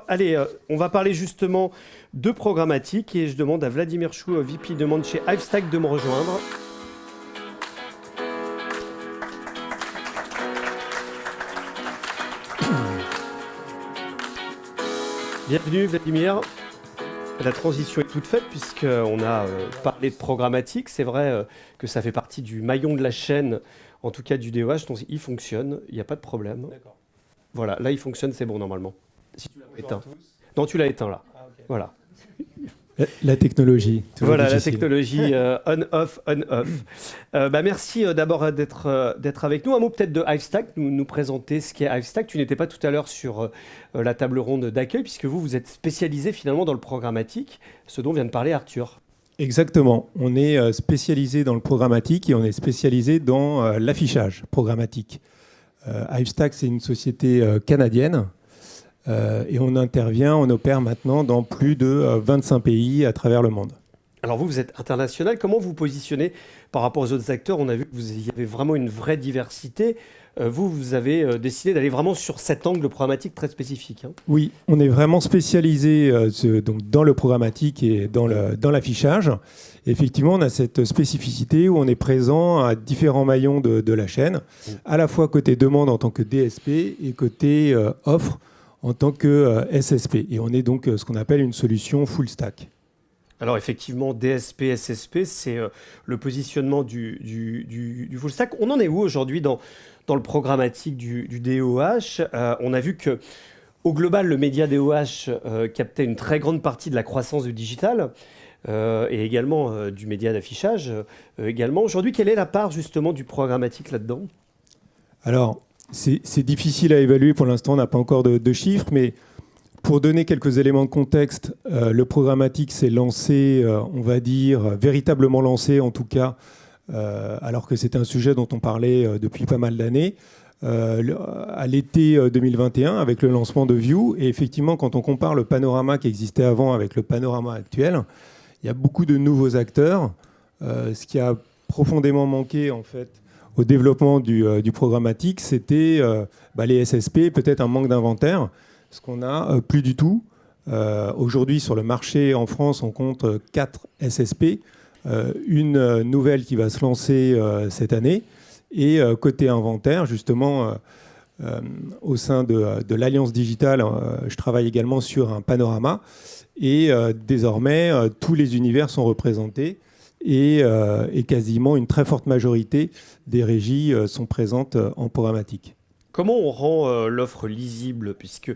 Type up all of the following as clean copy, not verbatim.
Allez, on va parler justement de programmatique et je demande à Vladimir Chou, VP demande chez Hivestack, de me rejoindre. Bienvenue Vladimir. La transition est toute faite puisqu'on a parlé de programmatique. C'est vrai que ça fait partie du maillon de la chaîne, en tout cas du DOH, donc il fonctionne, il n'y a pas de problème. D'accord. Voilà, là il fonctionne, c'est bon normalement. Si tu l'as éteint. Non, tu l'as éteint là. Ah, okay. Voilà. La technologie. Voilà, difficile. La technologie on-off, on-off. Merci d'abord d'être avec nous. Un mot peut-être de Hivestack, nous présenter ce qu'est Hivestack. Tu n'étais pas tout à l'heure sur la table ronde d'accueil, puisque vous êtes spécialisé finalement dans le programmatique, ce dont vient de parler Arthur. Exactement. On est spécialisé dans le programmatique et on est spécialisé dans l'affichage programmatique. Hivestack, c'est une société canadienne. Et on opère maintenant dans plus de 25 pays à travers le monde. Alors vous êtes international, comment vous positionnez par rapport aux autres acteurs? On a vu que vous y avait vraiment une vraie diversité. Vous avez décidé d'aller vraiment sur cet angle programmatique très spécifique. Hein. Oui, on est vraiment spécialisé donc dans le programmatique et dans l'affichage. Effectivement, on a cette spécificité où on est présent à différents maillons de la chaîne, à la fois côté demande en tant que DSP et côté offre en tant que SSP. Et on est donc ce qu'on appelle une solution full stack. Alors effectivement, DSP, SSP, c'est le positionnement du full stack. On en est où aujourd'hui dans le programmatique du DOH? On a vu qu'au global, le média DOH captait une très grande partie de la croissance du digital et également du média d'affichage. Également. Aujourd'hui, quelle est la part justement du programmatique là-dedans? Alors, c'est difficile à évaluer pour l'instant, on n'a pas encore de chiffres, mais pour donner quelques éléments de contexte, le programmatique s'est lancé, on va dire, véritablement lancé en tout cas, alors que c'était un sujet dont on parlait depuis pas mal d'années, à l'été 2021 avec le lancement de View. Et effectivement, quand on compare le panorama qui existait avant avec le panorama actuel, il y a beaucoup de nouveaux acteurs, ce qui a profondément manqué en fait au développement du programmatique, c'était les SSP, peut-être un manque d'inventaire, ce qu'on n'a plus du tout. Aujourd'hui, sur le marché en France, on compte 4 SSP, une nouvelle qui va se lancer cette année. Et côté inventaire, justement, au sein de l'Alliance Digitale, je travaille également sur un panorama. Et désormais, tous les univers sont représentés. Et quasiment une très forte majorité des régies sont présentes en programmatique. Comment on rend l'offre lisible? Puisque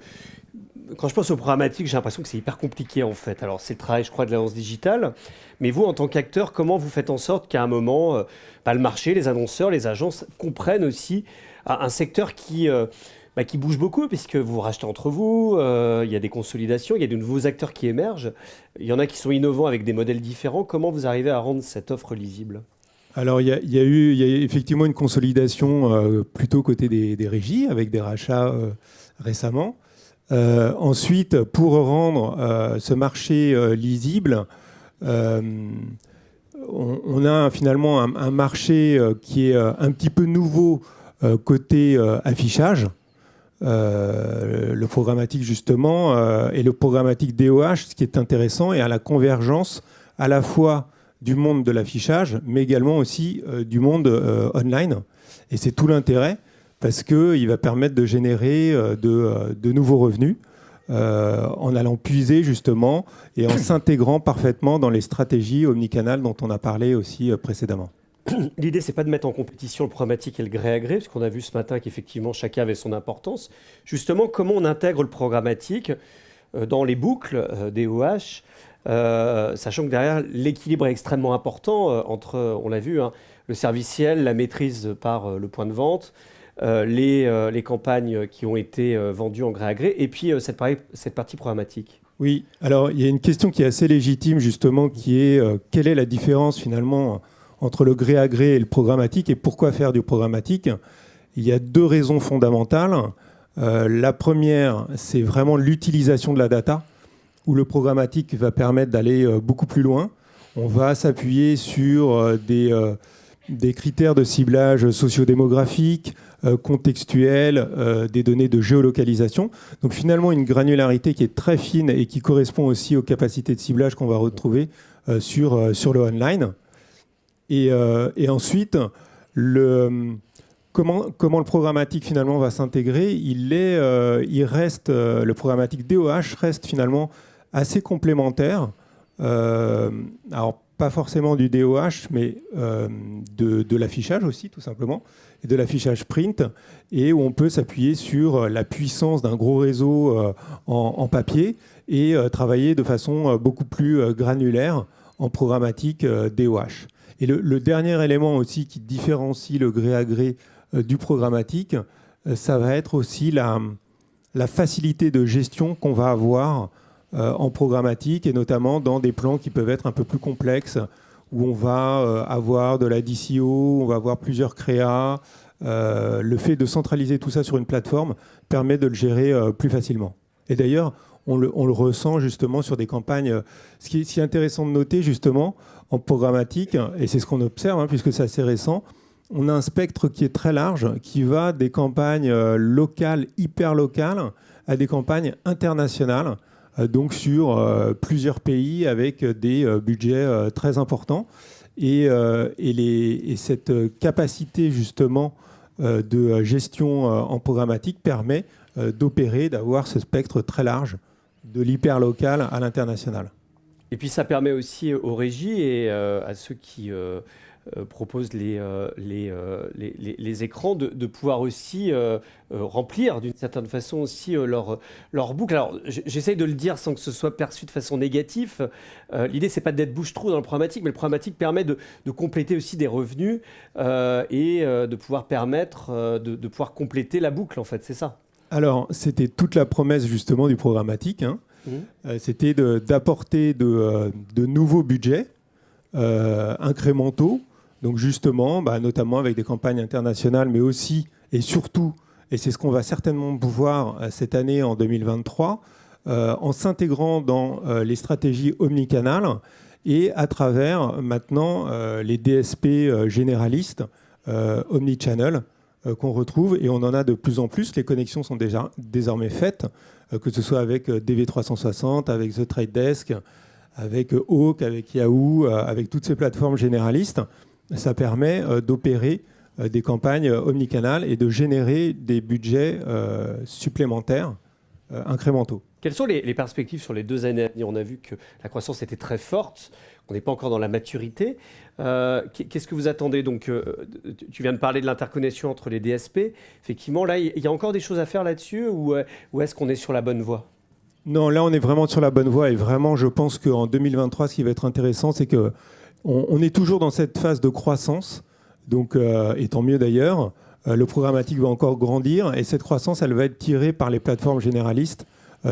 quand je pense au programmatique, j'ai l'impression que c'est hyper compliqué en fait. Alors c'est le travail, je crois, de l'Alliance Digitale. Mais vous, en tant qu'acteur, comment vous faites en sorte qu'à un moment, le marché, les annonceurs, les agences comprennent aussi un secteur qui bouge beaucoup, puisque vous rachetez entre vous, il y a des consolidations, il y a de nouveaux acteurs qui émergent, il y en a qui sont innovants avec des modèles différents. Comment vous arrivez à rendre cette offre lisible? Alors, il y a effectivement une consolidation plutôt côté des régies, avec des rachats récemment. Ensuite, pour rendre ce marché lisible, on a finalement un marché qui est un petit peu nouveau côté affichage. Le programmatique justement et le programmatique DOH, ce qui est intéressant, est à la convergence à la fois du monde de l'affichage, mais également aussi du monde online. Et c'est tout l'intérêt, parce qu'il va permettre de générer de nouveaux revenus en allant puiser justement et en s'intégrant parfaitement dans les stratégies omnicanales dont on a parlé aussi précédemment. L'idée, c'est pas de mettre en compétition le programmatique et le gré à gré, parce qu'on a vu ce matin qu'effectivement chacun avait son importance. Justement, comment on intègre le programmatique dans les boucles DOH, sachant que derrière, l'équilibre est extrêmement important entre, on l'a vu, le serviciel, la maîtrise par le point de vente, les campagnes qui ont été vendues en gré à gré, et puis cette partie programmatique. Oui, alors il y a une question qui est assez légitime justement, qui est quelle est la différence finalement entre le gré à gré et le programmatique, et pourquoi faire du programmatique? Il y a deux raisons fondamentales. La première, c'est vraiment l'utilisation de la data, où le programmatique va permettre d'aller beaucoup plus loin. On va s'appuyer sur des des critères de ciblage sociodémographiques, contextuels, des données de géolocalisation. Donc finalement, une granularité qui est très fine et qui correspond aussi aux capacités de ciblage qu'on va retrouver sur le online. Et ensuite, comment le programmatique finalement va s'intégrer, le programmatique DOH reste finalement assez complémentaire. Alors, pas forcément du DOH, mais de l'affichage aussi, tout simplement, et de l'affichage print, et où on peut s'appuyer sur la puissance d'un gros réseau en papier et travailler de façon beaucoup plus granulaire en programmatique DOH. Et le dernier élément aussi qui différencie le gré à gré du programmatique, ça va être aussi la facilité de gestion qu'on va avoir en programmatique, et notamment dans des plans qui peuvent être un peu plus complexes, où on va avoir de la DCO, on va avoir plusieurs créas. Le fait de centraliser tout ça sur une plateforme permet de le gérer plus facilement. Et d'ailleurs, on le ressent justement sur des campagnes. Ce qui est intéressant de noter justement en programmatique, et c'est ce qu'on observe puisque c'est assez récent, on a un spectre qui est très large, qui va des campagnes locales, hyper locales, à des campagnes internationales, donc sur plusieurs pays avec des budgets très importants. Et cette capacité justement de gestion en programmatique permet d'opérer, d'avoir ce spectre très large de l'hyperlocal à l'international. Et puis ça permet aussi aux régies et à ceux qui proposent les écrans de pouvoir aussi remplir d'une certaine façon aussi leur boucle. Alors j'essaye de le dire sans que ce soit perçu de façon négative. L'idée c'est pas d'être bouche-trou dans le programmatique, mais le programmatique permet de compléter aussi des revenus et de pouvoir permettre de pouvoir compléter la boucle en fait, c'est ça. Alors c'était toute la promesse justement du programmatique. C'était d'apporter de nouveaux budgets incrémentaux, donc justement, notamment avec des campagnes internationales, mais aussi et surtout, et c'est ce qu'on va certainement pouvoir cette année en 2023, en s'intégrant dans les stratégies omnicanales et à travers maintenant les DSP généralistes omnichannel qu'on retrouve, et on en a de plus en plus. Les connexions sont déjà désormais faites, que ce soit avec DV360, avec The Trade Desk, avec Hawk, avec Yahoo, avec toutes ces plateformes généralistes. Ça permet d'opérer des campagnes omnicanales et de générer des budgets supplémentaires incrémentaux. Quelles sont les perspectives sur les 2 années à venir? On a vu que la croissance était très forte, on n'est pas encore dans la maturité. Qu'est-ce que vous attendez? Donc, tu viens de parler de l'interconnexion entre les DSP. Effectivement, là, il y a encore des choses à faire là-dessus, ou est-ce qu'on est sur la bonne voie? Non, là, on est vraiment sur la bonne voie. Et vraiment, je pense qu'en 2023, ce qui va être intéressant, c'est qu'on est toujours dans cette phase de croissance. Donc, et tant mieux d'ailleurs. Le programmatique va encore grandir. Et cette croissance, elle va être tirée par les plateformes généralistes,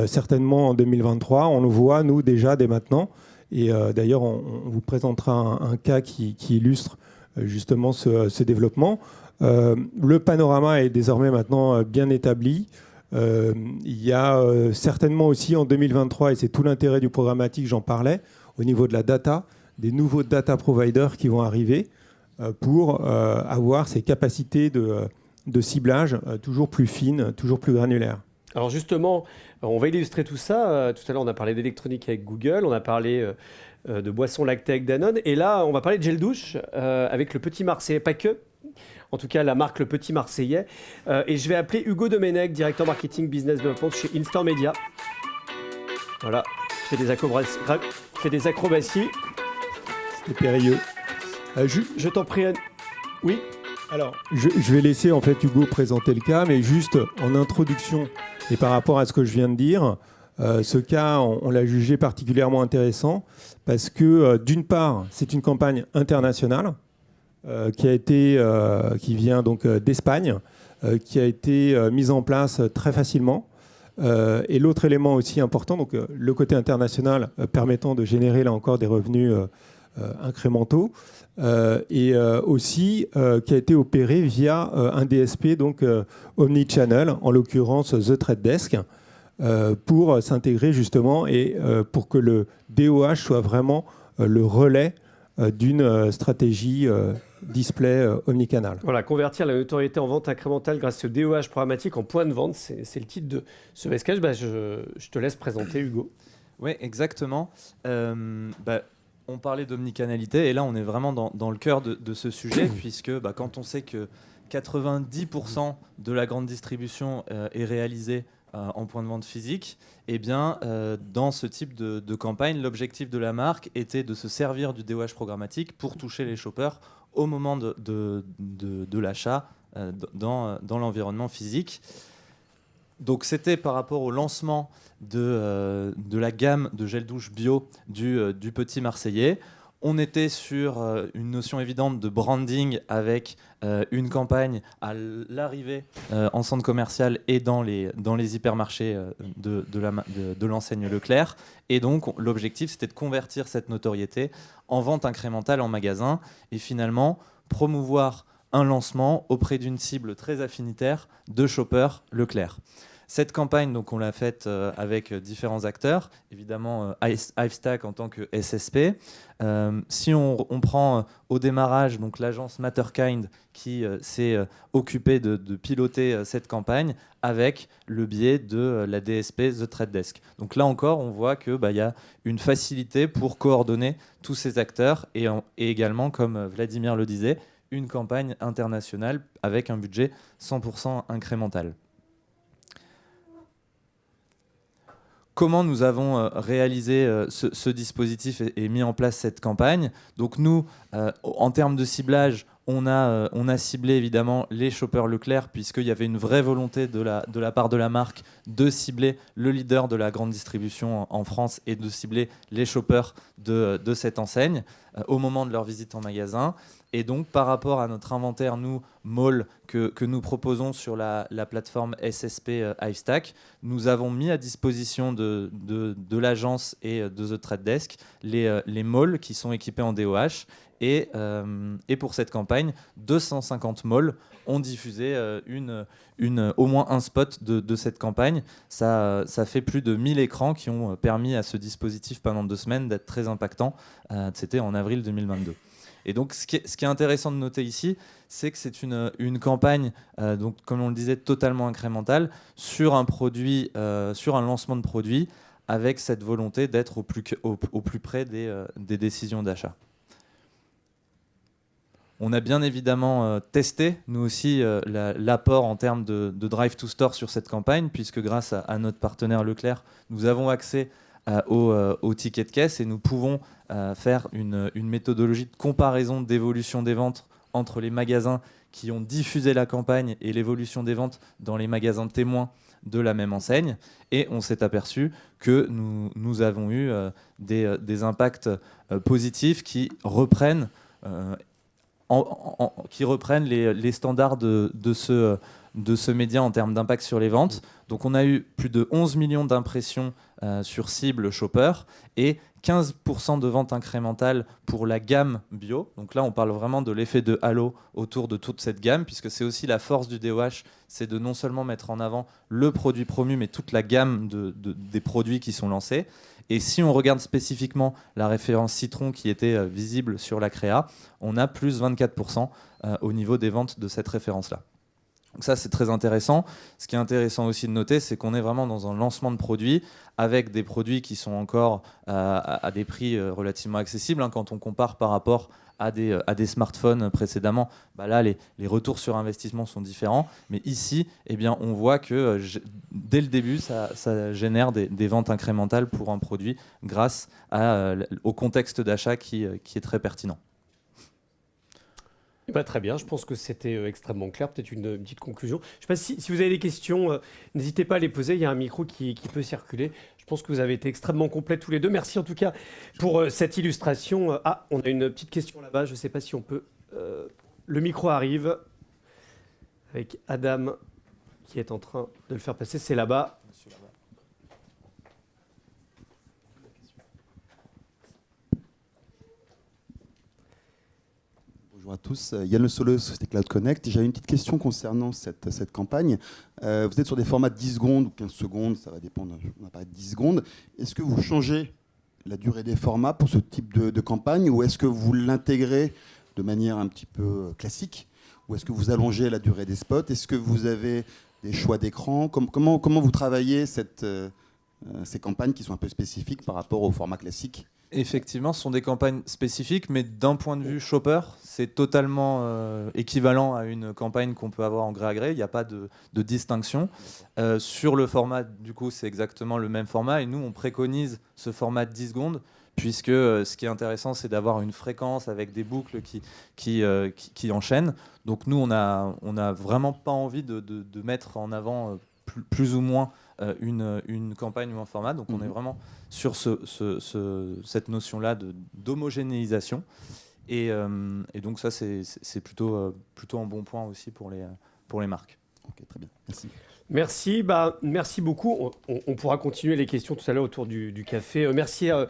certainement en 2023. On le voit, nous, déjà, dès maintenant. Et d'ailleurs, on vous présentera un cas qui illustre justement ce développement. Le panorama est désormais maintenant bien établi. Il y a certainement aussi en 2023, et c'est tout l'intérêt du programmatique, j'en parlais, au niveau de la data, des nouveaux data providers qui vont arriver pour avoir ces capacités de ciblage toujours plus fines, toujours plus granulaires. Alors justement, on va illustrer tout ça. Tout à l'heure, on a parlé d'électronique avec Google, on a parlé de boissons lactées avec Danone. Et là, on va parler de gel douche avec le Petit Marseillais, pas que. En tout cas, la marque Le Petit Marseillais. Et je vais appeler Hugo Domenech, directeur marketing business development chez Instant Media. Voilà, je fais des acrobaties. C'était périlleux. Je t'en prie. Oui. Alors, je vais laisser en fait Hugo présenter le cas, mais juste en introduction et par rapport à ce que je viens de dire, ce cas, on l'a jugé particulièrement intéressant parce que d'une part, c'est une campagne internationale qui vient donc d'Espagne, qui a été mise en place très facilement. Et l'autre élément aussi important, donc le côté international permettant de générer là encore des revenus incrémentaux, et aussi qui a été opéré via un DSP donc omnichannel, en l'occurrence The Trade Desk, pour s'intégrer justement et pour que le DOH soit vraiment le relais d'une stratégie display omnicanal. Voilà, convertir la notoriété en vente incrémentale grâce au DOH programmatique en point de vente, c'est le titre de ce message. Je te laisse présenter, Hugo. Oui, exactement. On parlait d'omnicanalité et là, on est vraiment dans le cœur de ce sujet puisque quand on sait que 90% de la grande distribution est réalisée en point de vente physique, eh bien, dans ce type de campagne, l'objectif de la marque était de se servir du DOH programmatique pour toucher les shoppers au moment de l'achat dans l'environnement physique. Donc c'était par rapport au lancement de la gamme de gel douche bio du Petit Marseillais. On était sur une notion évidente de branding avec une campagne à l'arrivée en centre commercial et dans les hypermarchés de l'enseigne Leclerc. Et donc l'objectif, c'était de convertir cette notoriété en vente incrémentale en magasin et finalement promouvoir un lancement auprès d'une cible très affinitaire de shoppers Leclerc. Cette campagne, donc, on l'a faite avec différents acteurs, évidemment Hivestack en tant que SSP. Si on prend au démarrage donc, l'agence Matterkind qui s'est occupée de piloter cette campagne avec le biais de la DSP The Trade Desk. Donc là encore, on voit qu'il y a une facilité pour coordonner tous ces acteurs et également, comme Vladimir le disait, une campagne internationale avec un budget 100% incrémental. Comment nous avons réalisé ce dispositif et mis en place cette campagne? Donc nous, en termes de ciblage, on a ciblé évidemment les shoppers Leclerc puisqu'il y avait une vraie volonté de la part de la marque de cibler le leader de la grande distribution en France et de cibler les shoppers de cette enseigne au moment de leur visite en magasin. Et donc, par rapport à notre inventaire, nous, mall, que nous proposons sur la plateforme SSP Hivestack, nous avons mis à disposition de l'agence et de The Trade Desk les malls qui sont équipés en DOH. Et pour cette campagne, 250 malls ont diffusé au moins un spot de cette campagne. Ça fait plus de 1000 écrans qui ont permis à ce dispositif pendant 2 semaines d'être très impactant. C'était en avril 2022. Et donc, ce qui est intéressant de noter ici, c'est que c'est une campagne, donc, comme on le disait, totalement incrémentale sur un produit, sur un lancement de produit, avec cette volonté d'être au plus près des décisions d'achat. On a bien évidemment testé, nous aussi, l'apport en termes de Drive to Store sur cette campagne, puisque grâce à notre partenaire Leclerc, nous avons accès au ticket de caisse et nous pouvons faire une méthodologie de comparaison d'évolution des ventes entre les magasins qui ont diffusé la campagne et l'évolution des ventes dans les magasins témoins de la même enseigne. Et on s'est aperçu que nous avons eu des impacts positifs qui reprennent les standards de ce média en termes d'impact sur les ventes. Donc on a eu plus de 11 millions d'impressions sur cible shopper et 15% de ventes incrémentales pour la gamme bio. Donc là, on parle vraiment de l'effet de halo autour de toute cette gamme, puisque c'est aussi la force du DOH, c'est de non seulement mettre en avant le produit promu, mais toute la gamme des produits qui sont lancés. Et si on regarde spécifiquement la référence citron qui était visible sur la créa, on a plus 24% au niveau des ventes de cette référence-là. Donc ça, c'est très intéressant. Ce qui est intéressant aussi de noter, c'est qu'on est vraiment dans un lancement de produits avec des produits qui sont encore à des prix relativement accessibles. Quand on compare par rapport à des smartphones précédemment, là, les retours sur investissement sont différents. Mais ici, eh bien, on voit que dès le début, ça génère des ventes incrémentales pour un produit grâce au contexte d'achat qui est très pertinent. Très bien, je pense que c'était extrêmement clair. Peut-être une petite conclusion. Je ne sais pas si vous avez des questions, n'hésitez pas à les poser. Il y a un micro qui peut circuler. Je pense que vous avez été extrêmement complets tous les deux. Merci en tout cas pour cette illustration. On a une petite question là-bas. Je ne sais pas si on peut... le micro arrive avec Adam qui est en train de le faire passer. C'est là-bas. Bonjour à tous, Yann Le Soleux, Société Cloud Connect. J'ai une petite question concernant cette campagne. Vous êtes sur des formats de 10 secondes ou 15 secondes, ça va dépendre, on va parler de 10 secondes. Est-ce que vous changez la durée des formats pour ce type de campagne ou est-ce que vous l'intégrez de manière un petit peu classique, ou est-ce que vous allongez la durée des spots? Est-ce que vous avez des choix d'écran? Comment vous travaillez ces campagnes qui sont un peu spécifiques par rapport au format classique? Effectivement, ce sont des campagnes spécifiques, mais d'un point de vue shopper, c'est totalement équivalent à une campagne qu'on peut avoir en gré à gré. Il n'y a pas de distinction. Sur le format, du coup, c'est exactement le même format. Et nous, on préconise ce format de 10 secondes, puisque ce qui est intéressant, c'est d'avoir une fréquence avec des boucles qui enchaînent. Donc nous, on a vraiment pas envie de mettre en avant plus ou moins une campagne ou un format. Donc on est vraiment sur cette notion-là d'homogénéisation. Et donc ça, c'est plutôt un bon point aussi pour les marques. Ok, très bien. Merci. Merci beaucoup. On pourra continuer les questions tout à l'heure autour du café. Merci à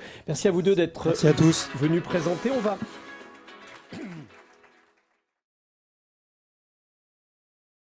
vous deux d'être Merci à tous. venus présenter.